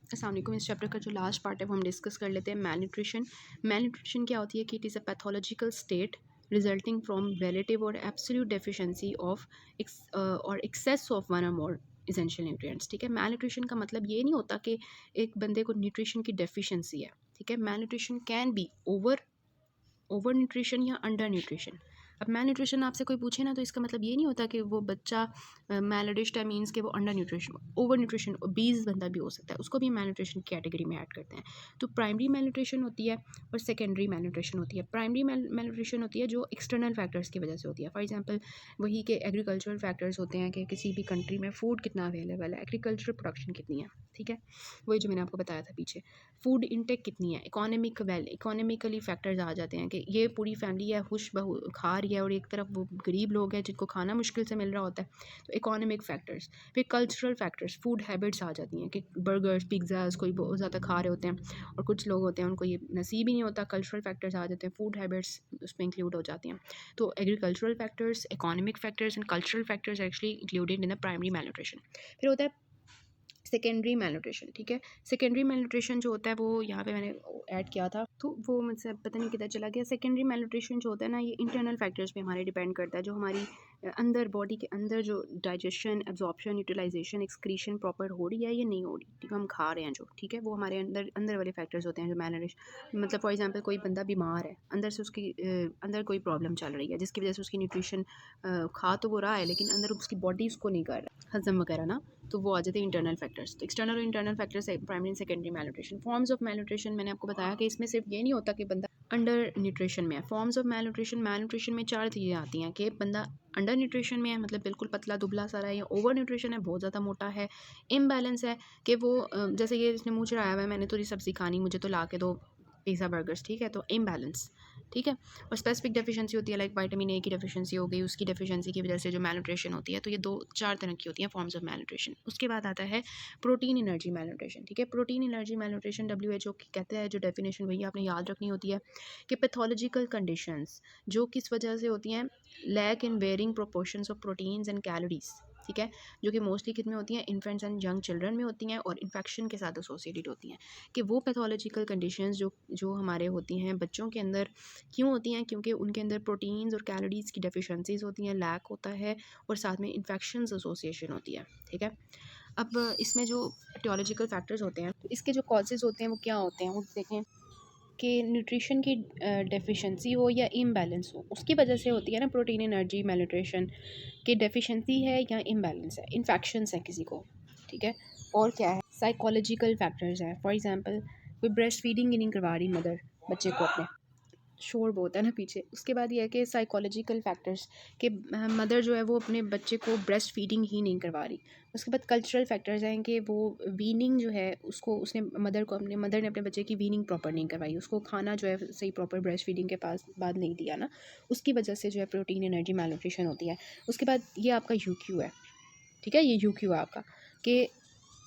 अस्सलाम वालेकुम। इस चैप्टर का जो लास्ट पार्ट है वो हम डिस्कस कर लेते हैं मैल न्यूट्रिशन। मैल न्यूट्रिशन क्या होती है कि it is a pathological state resulting from relative और एब्सोल्यूट डेफिशिएंसी ऑफ और एक्सेस ऑफ वन और मोर इसेंशियल न्यूट्रिएंट्स। ठीक है, मैल न्यूट्रिशन का मतलब ये नहीं होता कि एक बंदे को न्यूट्रिशन की डेफिशिएंसी है। ठीक है, malnutrition can be over nutrition या अंडर न्यूट्रिशन। अब मैल न्यूट्रिशन आपसे कोई पूछे ना तो इसका मतलब ये नहीं होता कि वो बच्चा मैलनरिश्ड है, मीन्स कि वो under nutrition, over nutrition obese बंदा भी हो सकता है, उसको भी मैल न्यूट्रिशन कैटेगरी में ऐड करते हैं। तो प्राइमरी मैल न्यूट्रिशन होती है और सेकेंडरी मैल न्यूट्रिशन होती है। प्राइमरी मैल न्यूट्रिशन होती है जो एक्सटर्नल फैक्टर्स की वजह से होती है। फॉर एग्जाम्पल वही के एग्रीकल्चरल फैक्टर्स होते हैं कि किसी भी कंट्री में फूड कितना अवेलेबल है, एग्रीकल्चरल प्रोडक्शन कितनी है। ठीक है, वही जो मैंने आपको बताया था पीछे, फूड इंटेक कितनी है, इकोनॉमिकली फैक्टर्स आ जाते हैं कि ये पूरी फैमिली है खुश बहु खा रही है और एक तरफ वो गरीब लोग हैं जिनको खाना मुश्किल से मिल रहा होता है, तो इकोनॉमिक फैक्टर्स। फिर कल्चरल फैक्टर्स, फूड हैबिट्स आ जाती हैं कि बर्गर्स पिज़्ज़ाज कोई बहुत ज़्यादा खा रहे होते हैं और कुछ लोग होते हैं उनको ये नसीब ही नहीं होता। कल्चरल फैक्टर्स आ जाते हैं, फूड हैबिट्स उसमें इंक्लूड हो जाती हैं। तो agricultural factors, economic factors and cultural factors actually included in the primary malnutrition. फिर होता है सेकेंडरी मैल न्यूट्रिशन। ठीक है, सेकेंडरी मैल न्यूट्रिशन जो होता है वो यहाँ पे मैंने ऐड किया था तो वो मुझसे पता नहीं किधर चला गया। सेकेंडरी मैल न्यूट्रिशन जो होता है ना, ये इंटरनल फैक्टर्स पे हमारे डिपेंड करता है, जो हमारी अंदर बॉडी के अंदर जो digestion, absorption, utilisation, excretion proper हो रही है या नहीं हो रही। ठीक है, हम खा रहे हैं जो, ठीक है, वो हमारे अंदर अंदर वाले फैक्टर्स होते हैं जो मैल मतलब फॉर एग्जांपल कोई बंदा बीमार है, अंदर से उसकी अंदर कोई प्रॉब्लम चल रही है जिसकी वजह से उसकी न्यूट्रिशन खा तो वो रहा है लेकिन अंदर उसकी बॉडी उसको नहीं कर रहा हजम वगैरह ना, तो वो आ जाते हैं इंटरनल फैक्टर्स। तो एक्सटर्नल और इंटरनल फैक्टर्स है primary and secondary malnutrition. Forms of malnutrition मैंने आपको बताया कि इसमें सिर्फ ये नहीं होता कि बंदा अंडर न्यूट्रिशन में है। फॉर्म्स ऑफ मैल न्यूट्रिशन में 4 चीज़ें आती हैं कि बंदा अंडर न्यूट्रिशन में है, मतलब बिल्कुल पतला दुबला सारा है, या ओवर न्यूट्रिशन है, बहुत ज़्यादा मोटा है, इम्बैलेंस है कि वो जैसे ये इसने मुँह चढ़ाया हुआ है, मैंने तो ये सब्ज़ी खानी, मुझे तो ला के दो पिज़्ज़ा बर्गर्स। ठीक है, तो इम्बैलेंस। ठीक है, और स्पेसिफिक डेफिशिएंसी होती है, लाइक विटामिन ए की डेफिशिएंसी हो गई, उसकी डेफिशिएंसी की वजह से जो मैल न्यूट्रिशन होती है। तो ये 2-4 तरह की होती हैं फॉर्म्स ऑफ मैल न्यूट्रिशन। उसके बाद आता है प्रोटीन एनर्जी मैल न्यूट्रिशन। ठीक है, protein energy malnutrition WHO की कहते हैं जो डेफिनेशन, वही आपने याद रखनी होती है कि पैथोलॉजिकल कंडीशंस जो किस वजह से होती हैं, lack in varying proportions of proteins and calories. ठीक है, जो कि मोस्टली कित में होती हैं, इन्फेंट्स एंड यंग चिल्ड्रन में होती हैं और इन्फेक्शन के साथ एसोसिएटेड होती हैं। कि वो पैथोलॉजिकल कंडीशंस जो जो हमारे होती हैं बच्चों के अंदर क्यों होती हैं, क्योंकि उनके अंदर प्रोटीन्स और कैलोरीज़ की डेफिशिएंसीज होती हैं, लैक होता है और साथ में इन्फेक्शंस एसोसिएशन होती है। ठीक है, अब इसमें जो टियोलॉजिकल फैक्टर्स होते हैं, तो इसके जो कॉजेज़ होते हैं वो क्या होते हैं, वो देखें कि न्यूट्रिशन की डेफिशिएंसी हो या इम्बैलेंस हो, उसकी वजह से होती है ना प्रोटीन एनर्जी मैल न्यूट्रिशन की डेफिशिएंसी है या इम्बैलेंस है, इन्फेक्शंस है किसी को। ठीक है, और क्या है, साइकोलॉजिकल फैक्टर्स हैं। फॉर एग्जांपल कोई ब्रेस्ट फीडिंग ही नहीं करवा रही मदर बच्चे को अपने, शोर बहुत है ना पीछे। उसके बाद ये है कि साइकोलॉजिकल फैक्टर्स कि मदर जो है वो अपने बच्चे को ब्रेस्ट फीडिंग ही नहीं करवा रही। उसके बाद कल्चरल फैक्टर्स हैं कि वो वीनिंग जो है उसको उसने मदर ने अपने बच्चे की वीनिंग प्रॉपर नहीं करवाई, उसको खाना जो है सही प्रॉपर ब्रेस्ट फीडिंग के पास बाद नहीं दिया ना, उसकी वजह से जो है प्रोटीन एनर्जी मैल न्यूट्रिशन होती है। उसके बाद ये आपका UQ है। ठीक है, ये UQ है आपका कि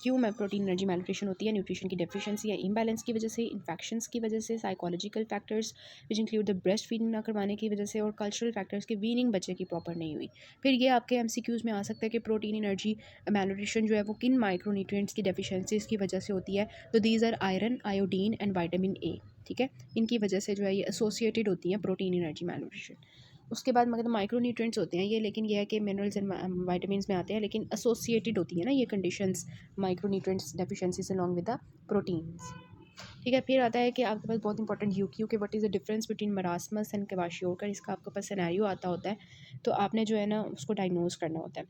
क्यों में प्रोटीन एनर्जी मैल न्यूट्रिशन होती है, न्यूट्रिशन की डेफिशिएंसी या इम्बैलेंस की वजह से, इन्फेक्शंस की वजह से, psychological factors which include the breast feeding ना करवाने की वजह से, और कल्चरल फैक्टर्स की वीनिंग बच्चे की प्रॉपर नहीं हुई। फिर ये आपके MCQs में आ सकता है कि प्रोटीन एनर्जी मैल न्यूट्रिशन जो है वो किन माइक्रोन्यूट्रिएंट्स की डेफिशिएंसीज की वजह से होती है। तो these are iron, iodine and vitamin A। ठीक है, इनकी वजह से जो है ये एसोसिएटेड होती हैं प्रोटीन एनर्जी मैल न्यूट्रिशन। उसके बाद मतलब माइक्रो न्यूट्रिएंट्स होते हैं ये, लेकिन ये है कि मिनरल्स एंड वाइटामिन्स में आते हैं, लेकिन एसोसिएटेड होती है ना ये conditions micro nutrients deficiencies along with the proteins. ठीक है, फिर आता है कि आपके पास बहुत इंपॉर्टेंट UQ के what is the difference between marasmus and kwashiorkor. इसका आपके पास सिनेरियो आता होता है, तो आपने जो है ना उसको डायग्नोज करना होता है।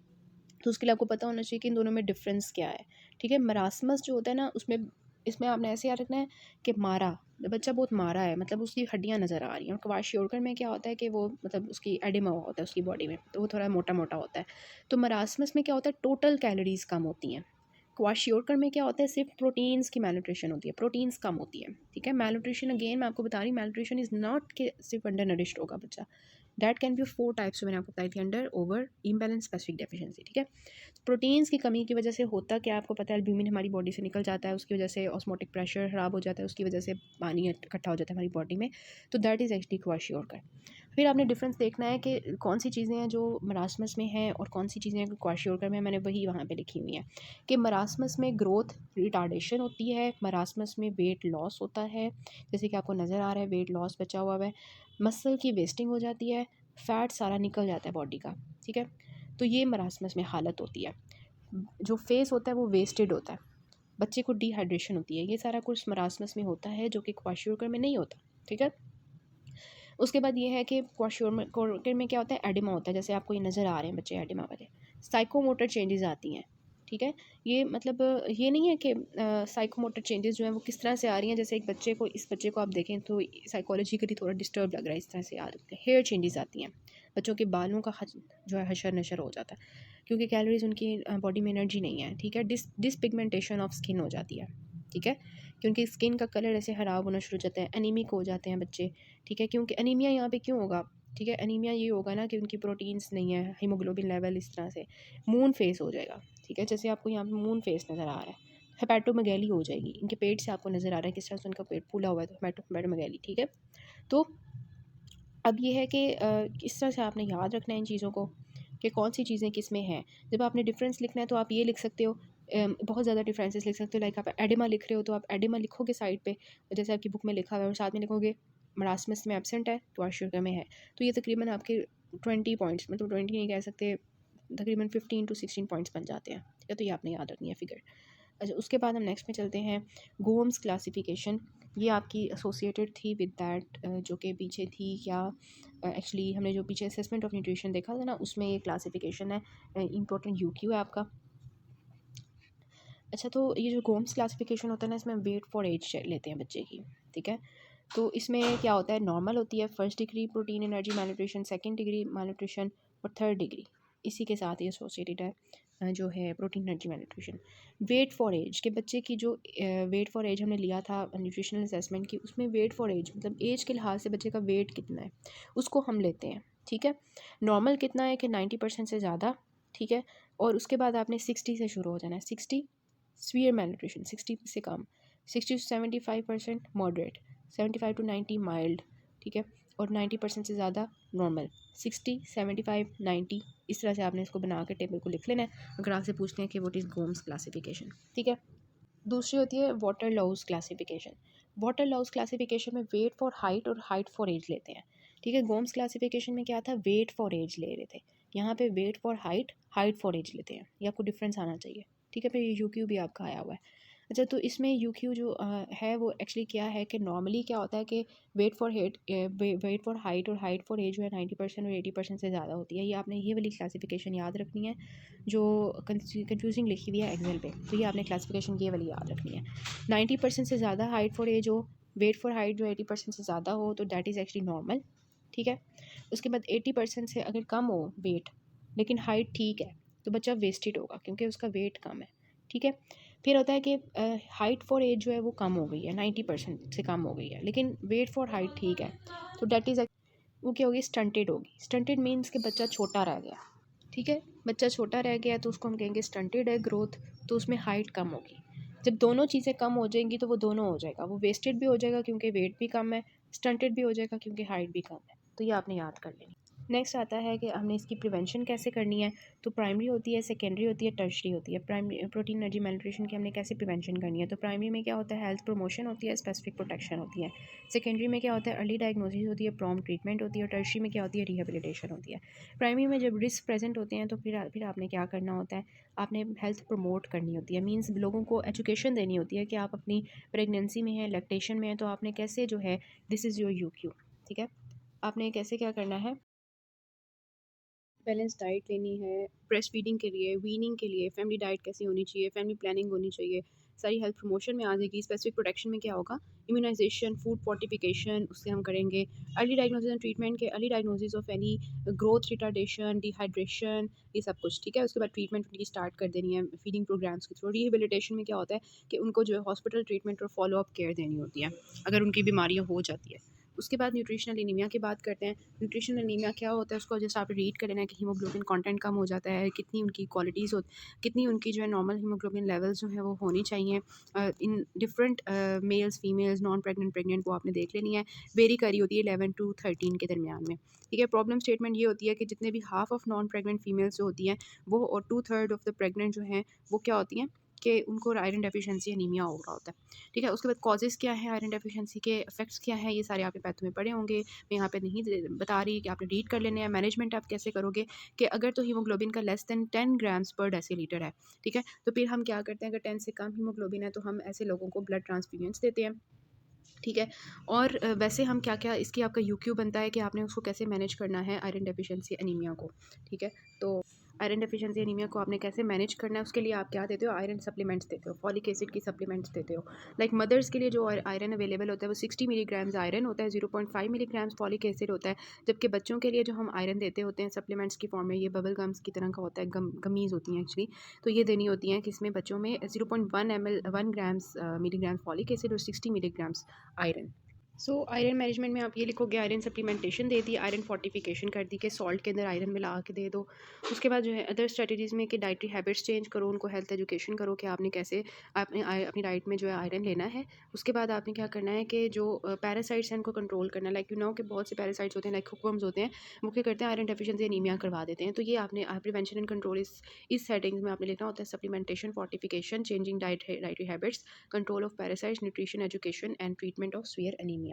तो उसके लिए आपको पता होना चाहिए कि इन दोनों में डिफरेंस क्या है। ठीक है, मरासमस जो होता है ना उसमें, इसमें आपने ऐसे याद रखना है कि मारा, बच्चा बहुत मारा है, मतलब उसकी हड्डियाँ नज़र आ रही हैं। और क्वाशियोकर में क्या होता है कि वो मतलब उसकी एडिमा होता है उसकी बॉडी में, तो वो थोड़ा मोटा मोटा होता है। तो मरासमस में क्या होता है, टोटल कैलोरीज कम होती हैं। क्वाशियोकर में क्या होता है, सिर्फ प्रोटीन्स की मैलन्यूट्रिशन होती है, प्रोटीन्स कम होती है। ठीक है, मैलन्यूट्रिशन अगेन मैं आपको बता रही हूँ, मैलन्यूट्रिशन इज़ नॉट कि सिर्फ अंडर नरिश्ड होगा बच्चा, दैट कैन बी 4 टाइप्स, मैंने आपको बताई थी, under, over, imbalance, specific deficiency. ठीक है, प्रोटीन्स की कमी की वजह से होता क्या आपको पता है, एल्ब्यूमिन हमारी बॉडी से निकल जाता है, उसकी वजह से ऑस्मोटिक प्रेशर ख़राब हो जाता है, उसकी वजह से पानी इकट्ठा हो जाता है हमारी बॉडी में, तो दैट इज़ एक्चुअली क्वाशियोकर। फिर आपने डिफरेंस देखना है कि कौन सी चीज़ें हैं जो मरासमस में हैं और कौन सी चीज़ें क्वाशियोरकर में, मैंने वही वहाँ पे लिखी हुई हैं कि मरासमस में ग्रोथ रिटार्डेशन होती है, मरासमस में वेट लॉस होता है, जैसे कि आपको नज़र आ रहा है वेट लॉस बचा हुआ है, मसल की वेस्टिंग हो जाती है, फ़ैट सारा निकल जाता है बॉडी का, ठीक है। तो ये मरासमस में हालत होती है। जो फेस होता है वो वेस्टेड होता है, बच्चे को डिहाइड्रेशन होती है, ये सारा कुछ मरासमस में होता है जो कि क्वाशियोरकर में नहीं होता, ठीक है। उसके बाद ये है कि क्वाशियोरकर में क्या होता है, एडिमा होता है, जैसे आपको ये नज़र आ रहे हैं बच्चे एडिमा वाले, साइकोमोटर चेंजेस आती हैं, ठीक है। ये मतलब ये नहीं है कि साइकोमोटर चेंजेस जो हैं वो किस तरह से आ रही हैं, जैसे एक बच्चे को, इस बच्चे को आप देखें तो साइकोलॉजिकली थोड़ा डिस्टर्ब लग रहा है, इस तरह से आ रही है, हेयर चेंजेस आती हैं, बच्चों के बालों का जो है हशर नशर हो जाता है, क्योंकि कैलोरीज उनकी बॉडी में एनर्जी नहीं है, ठीक है। डिसपिगमेंटेशन ऑफ स्किन हो जाती है, ठीक है, क्योंकि स्किन का कलर ऐसे ख़राब होना शुरू हो जाता है, एनीमिक हो जाते हैं बच्चे, ठीक है। क्योंकि एनीमिया यहाँ पे क्यों होगा, ठीक है, एनीमिया ये होगा ना कि उनकी प्रोटीन्स नहीं है, हीमोग्लोबिन लेवल इस तरह से मून फेस हो जाएगा, ठीक है, जैसे आपको यहाँ पे मून फेस नज़र आ रहा है, हेपेटोमेगैली हो जाएगी, इनके पेट से आपको नज़र आ रहा है किस तरह से उनका पेट फूला हुआ है, तो हेपेटोमेगैली, ठीक है। तो अब ये है कि इस तरह से आपने याद रखना है इन चीज़ों को कि कौन सी चीज़ें किस में हैं। जब आपने डिफरेंस लिखना है तो आप ये लिख सकते हो, बहुत ज़्यादा डिफरेंसेस लिख सकते हो, लाइक आप एडिमा लिख रहे हो तो आप एडिमा लिखोगे साइड पे, जैसे आपकी बुक में लिखा हुआ है, और साथ में लिखोगे मरासमस में एब्सेंट है तो आशुर्का में है, तो ये तकरीबन आपके 20 पॉइंट्स, मतलब 20 नहीं कह सकते, तकरीबन 15 to 16 पॉइंट्स बन जाते हैं, ठीक है। तो ये आपने याद रखनी है फिगर। अच्छा, उसके बाद हम नेक्स्ट में चलते हैं, गोम्स क्लासिफिकेशन, ये आपकी एसोसिएटेड थी विद दैट, जो कि पीछे थी क्या, एक्चुअली हमने जो पीछे असेसमेंट ऑफ न्यूट्रिशन देखा था ना, उसमें ये क्लासिफिकेशन है, इंपॉर्टेंट यूक्यू है आपका। अच्छा, तो ये जो गोम्स क्लासिफिकेशन होता है ना, इसमें वेट फॉर एज लेते हैं बच्चे की, ठीक है। तो इसमें क्या होता है, नॉर्मल होती है, first degree protein energy malnutrition, second degree malnutrition, और थर्ड डिग्री इसी के साथ ये एसोसिएटेड है, जो है protein energy malnutrition। Weight for age के बच्चे की जो वेट फॉर एज हमने लिया था न्यूट्रिशनल असेसमेंट की, उसमें वेट फॉर एज मतलब एज के लिहाज से बच्चे का वेट कितना है उसको हम लेते हैं, ठीक है। नॉर्मल कितना है कि 90% से ज़्यादा, ठीक है, और उसके बाद आपने 60 से शुरू हो जाना है, 60 सीवियर malnutrition, 60 से कम, 60 to 75% मॉडरेट, 75 to 90 माइल्ड, ठीक है, और 90% से ज़्यादा नॉर्मल, 60 75 90 इस तरह से आपने इसको बना के टेबल को लिख लेना है अगर आपसे पूछते हैं कि व्हाट इज़ गोम्स क्लासिफिकेशन, ठीक है। दूसरी होती है Waterlow's classification. Waterlow's classification में वेट फॉर हाइट और हाइट फॉर एज लेते हैं, ठीक है। गोम्स क्लासिफिकेशन में क्या था, वेट फॉर एज ले रहे थे, यहाँ पे weight for height, height for age लेते हैं, ये आपको डिफरेंस आना चाहिए, ठीक है। फिर ये यू क्यू भी आपका आया हुआ है। अच्छा, तो इसमें यू क्यू जो है वो एक्चुअली क्या है कि नॉर्मली क्या होता है कि वेट फॉर हाइट और हाइट फॉर एज जो है 90% और 80% से ज़्यादा होती है, ये आपने ये वाली क्लासिफिकेशन याद रखनी है जो कंफ्यूजिंग लिखी हुई है एक्सेल पे, तो ये आपने क्लासिफिकेशन ये वाली याद रखनी है। 90% से ज़्यादा हाइट फॉर एज हो, वेट फॉर हाइट जो 80% से ज़्यादा हो, तो दैट इज़ एक्चुअली नॉर्मल, ठीक है। उसके बाद 80% से अगर कम हो वेट लेकिन हाइट ठीक है, तो बच्चा वेस्टेड होगा क्योंकि उसका वेट कम है, ठीक है। फिर होता है कि हाइट फॉर एज जो है वो कम हो गई है, 90% से कम हो गई है, लेकिन वेट फॉर हाइट ठीक है, तो डैट इज़ वो क्या होगी, स्टंटेड होगी। स्टंटेड मीन्स कि बच्चा छोटा रह गया, ठीक है, बच्चा छोटा रह गया तो उसको हम कहेंगे स्टंटेड है ग्रोथ, तो उसमें हाइट कम होगी। जब दोनों चीज़ें कम हो जाएंगी तो वो दोनों हो जाएगा, वो वेस्टेड भी हो जाएगा क्योंकि वेट भी कम है, स्टंटेड भी हो जाएगा क्योंकि हाइट भी कम है, तो ये आपने याद कर लेनी। नेक्स्ट आता है कि हमने इसकी प्रिवेंशन कैसे करनी है, तो प्राइमरी होती है, सेकेंडरी होती है, टर्शरी होती है। प्राइमरी प्रोटीन एनर्जी malnutrition की हमने कैसे प्रिवेंशन करनी है, तो प्राइमरी में क्या होता है, हेल्थ प्रमोशन होती है, स्पेसिफिक प्रोटेक्शन होती है। सेकेंडरी में क्या होता है, अर्ली डायग्नोसिस होती है, प्रॉम्प्ट ट्रीटमेंट होती है, और टर्शरी में क्या होती है, रिहेबिलिटेशन होती है। प्राइमरी में जब रिस्क प्रेजेंट होते हैं तो फिर आपने क्या करना होता है, आपने हेल्थ प्रमोट करनी होती है, मीन्स लोगों को एजुकेशन देनी होती है कि आप अपनी प्रेगनेंसी में हैं, लैक्टेशन में हैं, तो आपने कैसे जो है, this is your you Q, ठीक है, आपने कैसे क्या करना है, बैलेंस डाइट लेनी है ब्रेस्ट फीडिंग के लिए, वीनिंग के लिए, फैमिली डाइट कैसी होनी चाहिए, फैमिली प्लानिंग होनी चाहिए, सारी हेल्थ प्रमोशन में आ जाएगी। स्पेसिफिक प्रोटेक्शन में क्या होगा, इम्यूनाइजेशन, फूड फोर्टिफिकेशन, उससे हम करेंगे। अर्ली डायग्नोसिस एंड ट्रीटमेंट के, early diagnosis of any growth retardation, dehydration, ये सब कुछ, ठीक है। उसके बाद ट्रीटमेंट उनकी स्टार्ट कर देनी है फीडिंग प्रोग्राम्स के थ्रू। रिहेबिलिटेशन में क्या होता है कि उनको जो है हॉस्पिटल ट्रीटमेंट और फॉलो अप केयर देनी होती है अगर उनकी बीमारियाँ हो जाती है, उसके बाद न्यूट्रिशनल एनीमिया की बात करते हैं। न्यूट्रिशनल एनीमिया क्या होता है, उसको जैसे आप रीड कर लेना है कि हीमोग्लोबिन कंटेंट कम हो जाता है, कितनी उनकी क्वालिटीज़ हो, कितनी उनकी जो है नॉर्मल हीमोग्लोबिन लेवल्स जो है वो होनी चाहिए in different males, females, non pregnant, pregnant, वो आपने देख लेनी है। वेरी करी होती है 11 टू 13 के दरमियान में। ठीक है, प्रॉब्लम स्टेटमेंट ये होती है कि जितने भी half of non pregnant females जो होती हैं वो, और 2/3 ऑफ द प्रेग्नेंट जो हैं वो क्या होती हैं कि उनको आयरन डेफिशिएंसी एनीमिया हो रहा होता है। ठीक है, उसके बाद कॉजेज़ क्या है आयरन डेफिशिएंसी के, इफेक्ट्स क्या है, ये सारे आपने पैथो में पढ़े होंगे। मैं यहाँ पे नहीं बता रही कि आपने रीड कर लेने हैं। मैनेजमेंट आप कैसे करोगे कि अगर तो हीमोग्लोबिन का लेस देन 10 ग्राम्स पर डेसीलीटर है, ठीक है, तो फिर हम क्या करते हैं, अगर 10 से कम हीमोग्लोबिन है तो हम ऐसे लोगों को ब्लड ट्रांसफ्यूजन्स देते हैं। ठीक है, और वैसे हम क्या-क्या इसकी आपका यूक्यू बनता है कि आपने उसको कैसे मैनेज करना है आयरन डेफिशिएंसी एनीमिया को। ठीक है, तो आयरन डेफिशिएंसी एनीमिया को आपने कैसे मैनेज करना है, उसके लिए आप क्या देते हो, आयरन सप्लीमेंट्स देते हो, फॉलिक एसिड की सप्लीमेंट्स देते हो। लाइक मदर्स के लिए जो आयरन अवेलेबल होता है वो 60 मिलीग्राम्स आयरन होता है, 0.5 मिलीग्राम्स फॉलिक एसिड होता है। जबकि बच्चों के लिए जो हम आयरन देते होते हैं सप्लीमेंट्स की फॉर्म में, ये बबल गम्स की तरह का होता है, गमीज़ होती हैं एक्चुअली, तो ये देनी होती हैं कि इसमें बच्चों में 0.1 ml 1 grams milligram folic acid और 60 milligrams iron. So iron management में आप ये लिखोगे, आयरन सप्लीमेंटेशन दे दी, आयरन फोर्टिफिकेशन कर दी कि सॉल्ट के अंदर आयरन मिला के दे दो। उसके बाद जो है अदर स्ट्रेटजीज़ में कि डाइटरी हैबिट्स चेंज करो, उनको हेल्थ एजुकेशन करो कि आपने कैसे अपनी डाइट में जो है आयरन लेना है। उसके बाद आपने क्या करना है कि जो पैरासाइट्स हैं उनको कंट्रोल करना है। लाइक यू नो कि बहुत से पैरासाइट्स होते हैं, लाइक हुकवर्म्स होते हैं, वो क्या करते हैं, आयरन डेफिशिएंसी एनीमिया करवा देते हैं। तो ये आपने प्रिवेंशन एंड कंट्रोल इस सेटिंग्स में आपने लिखना होता है, supplementation, fortification, changing dietary habits, control of parasites, nutrition education and treatment of severe anaemia.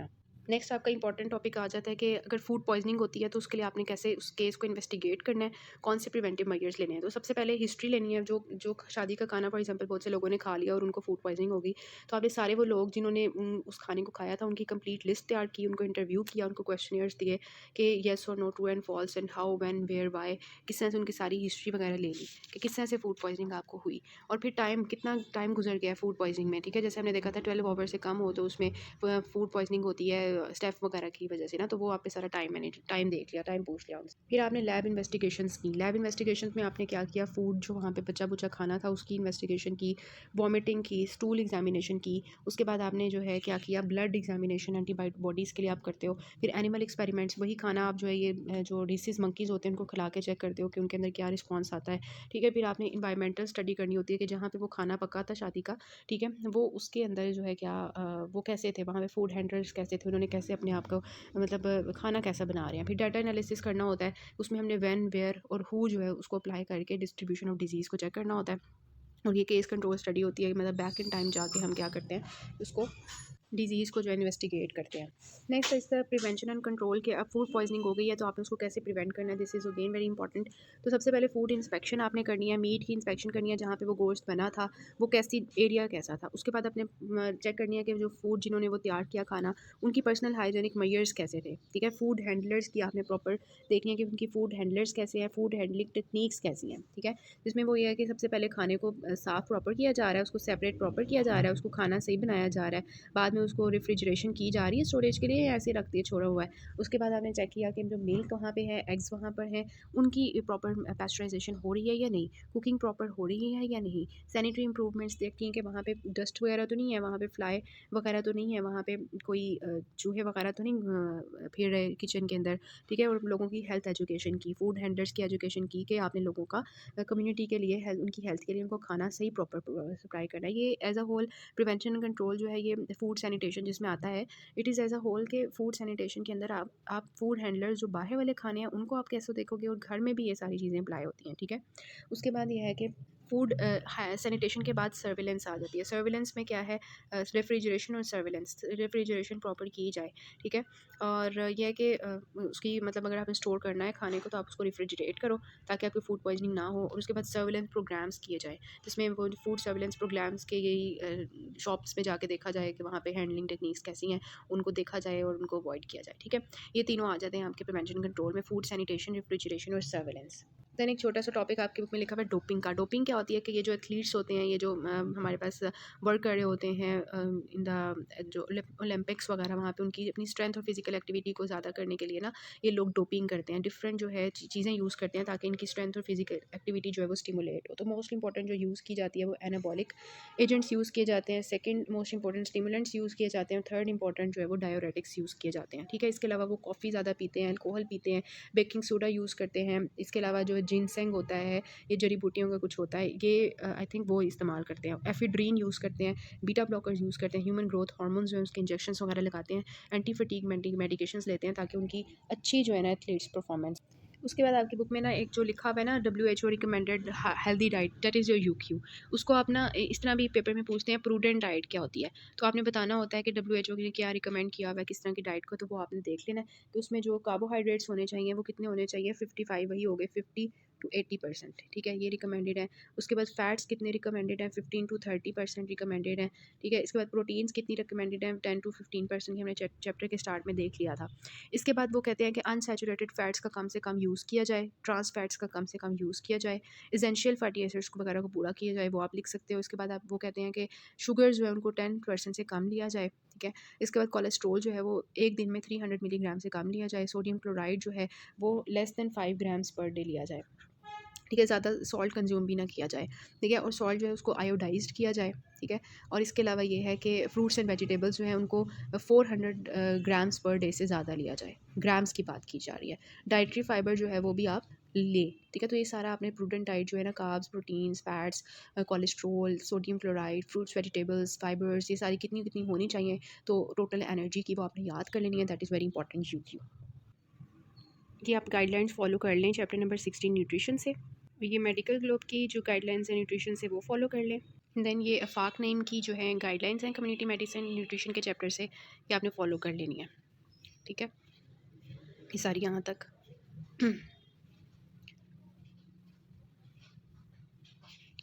Next आपका इंपॉर्टेंट टॉपिक आ जाता है कि अगर फूड पॉइजनिंग होती है तो उसके लिए आपने कैसे उस केस को इन्वेस्टिगेट करना है, कौन से प्रिवेंटिव मेजर्स लेने हैं। तो सबसे पहले हिस्ट्री लेनी है, जो जो शादी का खाना फॉर एग्जांपल बहुत से लोगों ने खा लिया और उनको फूड पॉइजनिंग हो गई, तो आपने सारे वो लोग जिन्होंने उस खाने को खाया था उनकी कंप्लीट लिस्ट तैयार की, उनको इंटरव्यू किया, उनको क्वेश्चनियर्स दिए कि येस और no, true and false, and how, when, where, why, किस तरह से उनकी सारी हिस्ट्री वगैरह ले ली कि किस तरह से फूड पॉइजनिंग आपको हुई, और फिर कितना टाइम गुजर गया फूड पॉइजनिंग में। ठीक है, जैसे हमने देखा था 12 आवर से कम हो तो उसमें फूड पॉइजनिंग होती है स्टेफ वगैरह की वजह से ना, तो वो आपने सारा टाइम देख लिया, टाइम पूछ लिया उनसे। फिर आपने लैब इन्वेस्टिगेशंस की। लैब इन्वेस्टिगेशंस में आपने क्या किया, फूड जो वहाँ पे बचा बुचा खाना था उसकी इन्वेस्टिगेशन की, वॉमिटिंग की, स्टूल एग्जामिनेशन की। उसके बाद आपने जो है क्या किया, ब्लड एग्जामिनेशन एंटीबॉडीज़ के लिए आप करते हो। फिर एनिमल एक्सपेरिमेंट्स, वही खाना आप जो है ये जो डिसीज मंकीज़ होते हैं उनको खिला के चेक करते हो कि उनके अंदर क्या रिस्पॉन्स आता है। ठीक है, फिर आपने इन्वायरमेंटल स्टडी करनी होती है कि जहाँ पे वो खाना पका था शादी का, ठीक है, वो उसके अंदर जो है क्या वो कैसे थे, वहाँ पे फूड हैंडलर्स कैसे थे, उन्होंने कैसे अपने आप को मतलब खाना कैसा बना रहे हैं। फिर डाटा एनालिसिस करना होता है, उसमें हमने व्हेन, वेयर और हु जो है उसको अप्लाई करके डिस्ट्रीब्यूशन ऑफ डिजीज़ को चेक करना होता है। और ये केस कंट्रोल स्टडी होती है, मतलब बैक इन टाइम जाके हम क्या करते हैं, उसको डिजीज़ को जो है इन्वेस्टिगेट करते हैं। नेक्स्ट इस प्रिवेंशन एंड कंट्रोल के, अब फूड पॉइजनिंग हो गई है तो आपने उसको कैसे प्रिवेंट करना है, this is again very important. तो सबसे पहले फूड इंस्पेक्शन आपने करनी है, मीट की इंस्पेक्शन करनी है, जहाँ पे वो गोश्त बना था वो कैसी एरिया कैसा था। उसके बाद अपने चेक करनी है कि जो फूड जिन्होंने वो तैयार किया खाना, उनकी पर्सनल हाइजीनिक मेजर्स कैसे थे। ठीक है, फूड हैंडलर्स की आपने प्रॉपर देखनी है कि उनकी फूड हैंडलर्स कैसे हैं, फूड हैंडलिंग टेक्निक्स कैसी हैं। ठीक है, जिसमें वो ये है कि सबसे पहले खाने को साफ़ प्रॉपर किया जा रहा है, उसको सेपरेट प्रॉपर किया जा रहा है, उसको खाना सही बनाया जा रहा है, बाद में उसको रेफ्रिजरेशन की जा रही है स्टोरेज के लिए, या ऐसे रख दिए छोड़ा हुआ है। उसके बाद आपने चेक किया कि जो मिल्क वहाँ पे है, एग्स वहाँ पर हैं, उनकी प्रॉपर पैस्चराइजेशन हो रही है या नहीं, कुकिंग प्रॉपर हो रही है या नहीं, सैनिटरी इंप्रूवमेंट्स देखती हैं कि वहाँ पे डस्ट वगैरह तो नहीं है, वहाँ पे फ्लाई वगैरह तो नहीं है, वहाँ पे कोई चूहे वगैरह तो नहीं फिर रहे किचन के अंदर। ठीक है, और लोगों की हेल्थ एजुकेशन की, फूड हैंडलर्स की एजुकेशन की कि आपने लोगों का कम्युनिटी के लिए उनकी हेल्थ के लिए उनको खाना सही प्रॉपर सप्लाई करना है। ये as a whole prevention and control जो है ये फूड सैनिटेशन जिसमें आता है, it is as a whole के फूड सैनिटेशन के अंदर आप फूड हैंडलर्स जो बाहर वाले खाने हैं उनको आप कैसे देखोगे, और घर में भी ये सारी चीज़ें अप्लाई होती हैं। ठीक है, उसके बाद ये है कि फूड सैनिटेशन के बाद सर्विलेंस आ जाती है। सर्विलेंस में क्या है, रेफ्रिजरेशन और सर्विलेंस, रेफ्रिजरेशन प्रॉपर की जाए। ठीक है, और यह है कि उसकी मतलब अगर आपने स्टोर करना है खाने को तो आप उसको रेफ्रिजरेट करो ताकि आपकी फूड पॉइजनिंग ना हो, और उसके बाद सर्विलेंस प्रोग्राम्स किए जाए, जिसमें वो फूड सर्विलेंस प्रोग्राम्स के यही शॉप्स में जाके देखा जाए कि वहाँ पे हैंडलिंग टेक्निक्स कैसी हैं, उनको देखा जाए और उनको अवॉइड किया जाए। ठीक है, ये तीनों आ जाते हैं आपके प्रिवेंशन कंट्रोल में, फूड सैनिटेशन, रेफ्रिजरेशन और सर्विलेंस। देन एक छोटा सा टॉपिक आपकी बुक में लिखा हुआ है डोपिंग का। डोपिंग क्या होती है कि ये जो एथलीट्स होते हैं, ये जो हमारे पास वर्क कर रहे होते हैं इन द जो ओलंपिक्स वगैरह, वहाँ पे उनकी अपनी स्ट्रेंथ और फिजिकल एक्टिविटी को ज़्यादा करने के लिए ना ये लोग डोपिंग करते हैं, डिफरेंट जो है चीज़ें यूज़ करते हैं ताकि इनकी स्ट्रेंथ और फिजिकल एक्टिविटी जो है वो स्टिमुलेट हो। तो मोस्ट इंपॉर्टेंट जो यूज़ की जाती है वो एनाबॉलिक एजेंट्स यूज़ किए जाते हैं, second most important stimulants use किए जाते हैं, थर्ड इंपॉर्टेंट जो है वो डायोरेटिक्स यूज़ किए जाते हैं। ठीक है, इसके अलावा वो कॉफ़ी ज़्यादा पीते हैं, अल्कोहल पीते हैं, बेकिंग सोडा यूज़ करते हैं। इसके अलावा जो जिनसेंग होता है, ये जड़ी बूटियों का कुछ होता है, ये आई थिंक वो इस्तेमाल करते हैं। एफिड्रीन यूज़ करते हैं, बीटा ब्लॉकर्स यूज़ करते हैं, ह्यूमन ग्रोथ हार्मोन्स जो है उसके इंजेक्शंस वगैरह लगाते हैं, एंटी फटीग मेडिकेशंस लेते हैं ताकि उनकी अच्छी जो है ना एथलीट्स परफॉर्मेंस। उसके बाद आपकी बुक में ना एक जो लिखा हुआ है ना WHO recommended healthy diet, that is your UQ। उसको आप ना इस तरह भी पेपर में पूछते हैं, प्रूडेंट डाइट क्या होती है, तो आपने बताना होता है कि WHO ने क्या रिकमेंड किया हुआ है किस तरह की डाइट को, तो वो आपने देख लेना है। तो उसमें जो कार्बोहाइड्रेट्स होने चाहिए वो कितने होने चाहिए, 55 वही हो गए, 50 to 80%। ठीक है, ये रिकमेंडेड है। उसके बाद फैट्स कितने रिकमेंडेड हैं, 15 to 30% रिकमेंडेड हैं। ठीक है, इसके बाद प्रोटीन्स कितनी रिकमेंडेड हैं, 10 to 15%, हमने चैप्टर के स्टार्ट में देख लिया था। इसके बाद वो कहते हैं कि अनसैचुरेटेड फैट्स का कम से कम यूज़ किया जाए, ट्रांस फैट्स का कम से कम यूज़ किया जाए, एसेंशियल फैटी एसिड्स को वगैरह को पूरा किया जाए, वो आप लिख सकते हो। इसके बाद आप वो कहते हैं कि शुगर जो है उनको 10% से कम लिया जाए। ठीक है, इसके बाद कोलेस्ट्रोल जो है वो एक दिन में 300 मिलीग्राम से कम लिया जाए, सोडियम क्लोराइड जो है वो less than 5 grams per day लिया जाए। ठीक है, ज़्यादा सॉल्ट कंज्यूम भी ना किया जाए। ठीक है, और सॉल्ट जो है उसको आयोडाइज्ड किया जाए। ठीक है, और इसके अलावा ये है कि फ्रूट्स एंड वेजिटेबल्स जो हैं उनको 400 ग्राम्स पर डे से ज़्यादा लिया जाए, ग्राम्स की बात की जा रही है। डाइटरी फाइबर जो है वो भी आप लें। ठीक है, तो ये सारा आपने प्रूडेंट डाइट जो है ना, carbs, proteins, fats, cholesterol, sodium chloride, fruits, vegetables, fibres, ये सारी कितनी कितनी होनी चाहिए, तो टोटल एनर्जी की वो आपने याद कर लेनी है। That is very important you. ये आप गाइडलाइंस फॉलो कर लें चैप्टर नंबर 16 न्यूट्रिशन से। ये मेडिकल ग्लोब की जो गाइडलाइंस हैं न्यूट्रिशन से वो फॉलो कर लें। देन ये अफाक नेम की जो है गाइडलाइंस हैं कम्युनिटी मेडिसिन न्यूट्रिशन के चैप्टर से, ये आपने फॉलो कर लेनी है। ठीक है, ये सारी यहाँ तक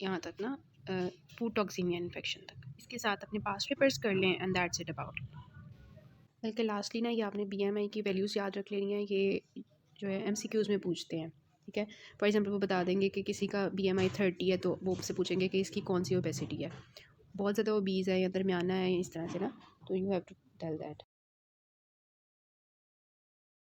यहाँ तक ना फूड टॉक्सीमिया इन्फेक्शन तक। इसके साथ अपने पास पेपर्स कर लें एंड दैट्स इट अबाउट। बल्कि लास्टली ना ये आपने BMI की वैल्यूज़ याद रख लेनी है, ये जो है MCQs में पूछते हैं। ठीक है, फॉर एग्जांपल वो बता देंगे कि किसी का BMI 30 है तो वो आपसे पूछेंगे कि इसकी कौन सी ओबेसिटी है, बहुत ज़्यादा ओबीज़ है या दरमियाना है, इस तरह से ना, तो you have to tell that.